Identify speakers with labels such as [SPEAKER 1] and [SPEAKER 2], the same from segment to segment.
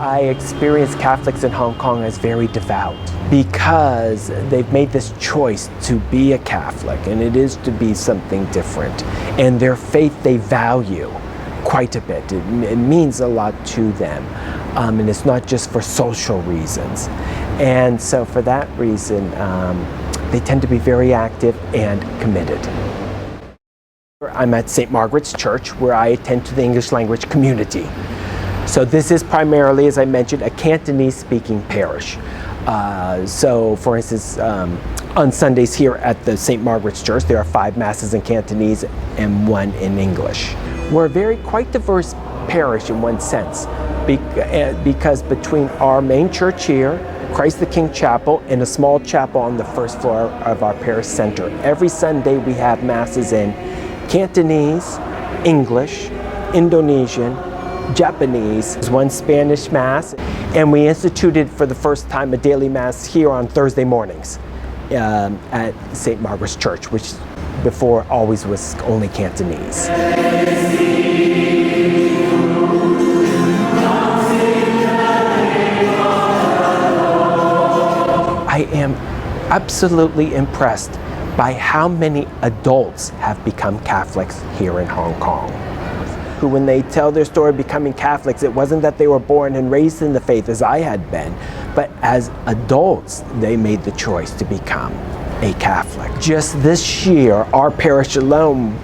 [SPEAKER 1] I experience Catholics in Hong Kong as very devout because they've made this choice to be a Catholic, and it is to be something different. And their faith they value quite a bit. It means a lot to them. And it's not just for social reasons. And so for that reason, they tend to be very active and committed. I'm at St. Margaret's Church, where I attend to the English language community. So this is primarily, as I mentioned, a Cantonese-speaking parish. So for instance, on Sundays here at the St. Margaret's Church, there are 5 masses in Cantonese and 1 in English. We're a quite diverse parish in one sense, because between our main church here, Christ the King Chapel, and a small chapel on the first floor of our parish center, every Sunday we have masses in Cantonese, English, Indonesian, Japanese, 1 Spanish Mass, and we instituted for the first time a daily Mass here on Thursday mornings at St. Margaret's Church, which before always was only Cantonese. I am absolutely impressed by how many adults have become Catholics here in Hong Kong. Who, when they tell their story of becoming Catholics, it wasn't that they were born and raised in the faith as I had been, but as adults, they made the choice to become a Catholic. Just this year, our parish alone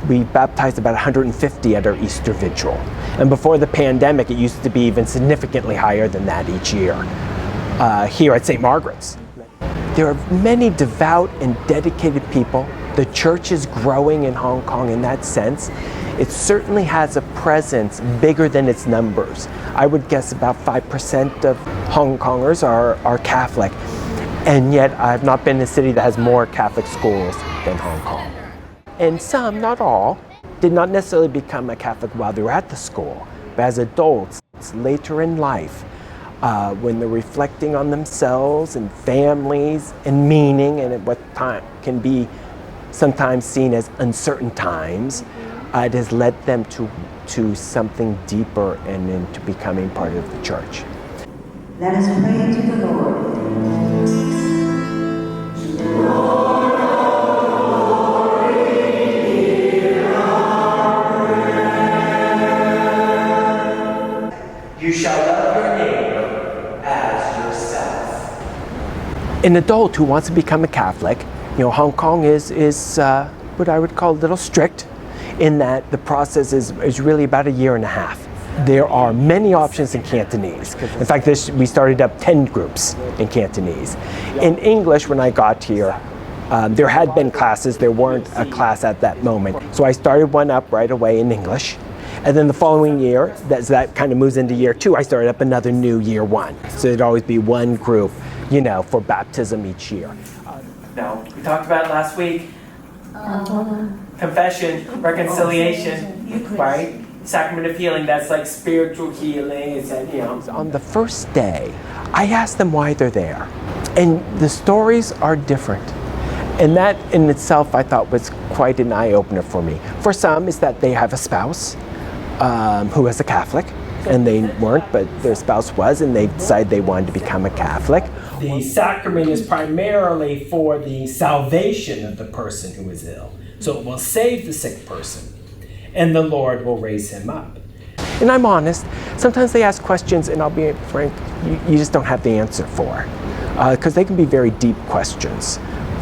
[SPEAKER 1] we baptized about 150 at our Easter Vigil. And before the pandemic, it used to be even significantly higher than that each year here at St. Margaret's. There are many devout and dedicated people. The church is growing in Hong Kong in that sense. It certainly has a presence bigger than its numbers. I would guess about 5% of Hong Kongers are Catholic. And yet I've not been in a city that has more Catholic schools than Hong Kong. And some, not all, did not necessarily become a Catholic while they were at the school, but as adults, later in life, when they're reflecting on themselves and families and meaning, and at what time can be sometimes seen as uncertain times, it has led them to something deeper and into becoming part of the church.
[SPEAKER 2] Let us pray to the Lord.
[SPEAKER 1] You shall love your neighbor as yourself. An adult who wants to become a Catholic, Hong Kong is what I would call a little strict in that the process is really about 1.5 years. There are many options in Cantonese. In fact, we started up 10 groups in Cantonese. In English, when I got here, there had been classes. There weren't a class at that moment. So I started one up right away in English. And then the following year, that kind of moves into year 2, I started up another new year 1. So there'd always be one group, for baptism each year. Now, we talked about it last week. Confession, reconciliation, right? Sacrament of healing, that's like spiritual healing. On the first day, I asked them why they're there. And the stories are different. And that in itself, I thought was quite an eye-opener for me. For some, is that they have a spouse who is a Catholic, and they weren't, but their spouse was, and they decided they wanted to become a Catholic. The sacrament is primarily for the salvation of the person who is ill. So it will save the sick person, and the Lord will raise him up. And I'm honest, sometimes they ask questions, and I'll be frank, you just don't have the answer for, because they can be very deep questions.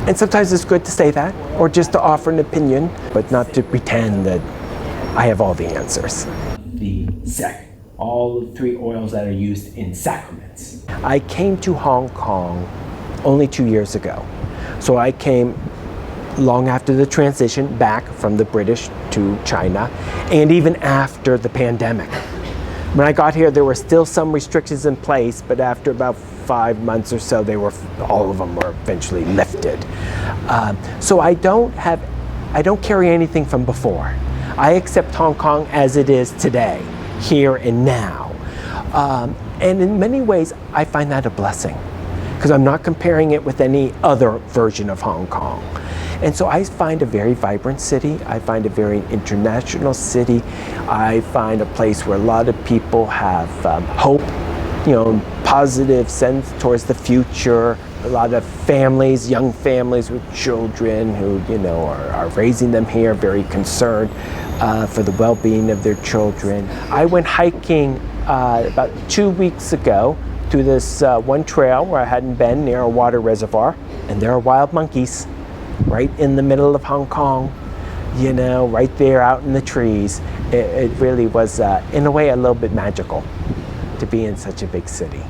[SPEAKER 1] And sometimes it's good to say that, or just to offer an opinion, but not to pretend that I have all the answers. All 3 oils that are used in sacraments. I came to Hong Kong only 2 years ago. So I came long after the transition back from the British to China, and even after the pandemic. When I got here, there were still some restrictions in place, but after about 5 months or so, all of them were eventually lifted. So I don't carry anything from before. I accept Hong Kong as it is today, here and now. And in many ways, I find that a blessing, because I'm not comparing it with any other version of Hong Kong. And so I find a very vibrant city. I find a very international city. I find a place where a lot of people have hope, positive sense towards the future. A lot of families, young families with children who, are raising them here, very concerned for the well-being of their children. I went hiking about 2 weeks ago through this one trail where I hadn't been, near a water reservoir, and there are wild monkeys right in the middle of Hong Kong, right there out in the trees. It really was, in a way, a little bit magical to be in such a big city.